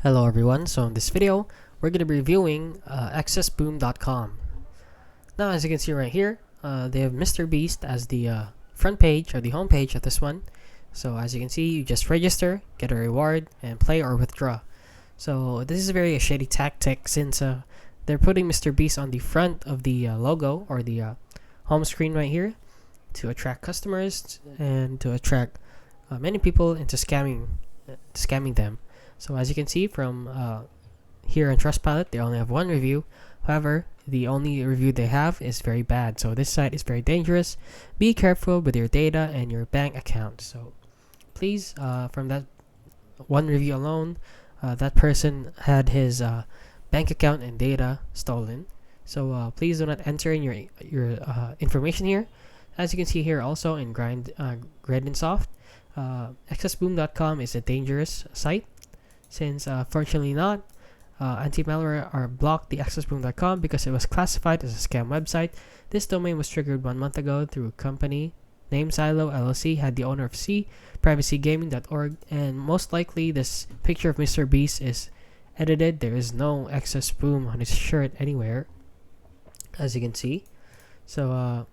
Hello everyone, so in this video, we're going to be reviewing accessboom.com. Now as you can see right here, they have Mr. Beast as the front page or the home page of this one. So as you can see, you just register, get a reward, and play or withdraw. So this is a very shady tactic since they're putting Mr. Beast on the front of the logo or the home screen right here to attract customers and to attract many people into scamming them. So as you can see from here on Trustpilot, they only have one review. However, the only review they have is very bad. So this site is very dangerous. Be careful with your data and your bank account. So please, from that one review alone, that person had his bank account and data stolen. So please do not enter in your information here. As you can see here also in Grindinsoft, accessboom.com is a dangerous site. Since fortunately not, anti-malware are blocked the accessboom.com because it was classified as a scam website. This domain was triggered 1 month ago through a company named Silo LLC, had the owner of privacygaming.org, and most likely this picture of Mr. Beast is edited. There is no accessboom on his shirt anywhere, as you can see. So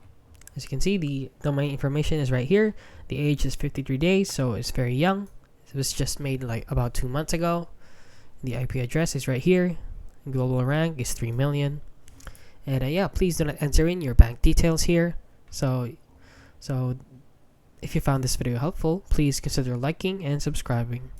as you can see, the domain information is right here. The age is 53 days, so it's very young. It was just made like about 2 months ago. The IP address is right here. Global rank is 3 million. And yeah, please do not enter in your bank details here. So if you found this video helpful, please consider liking and subscribing.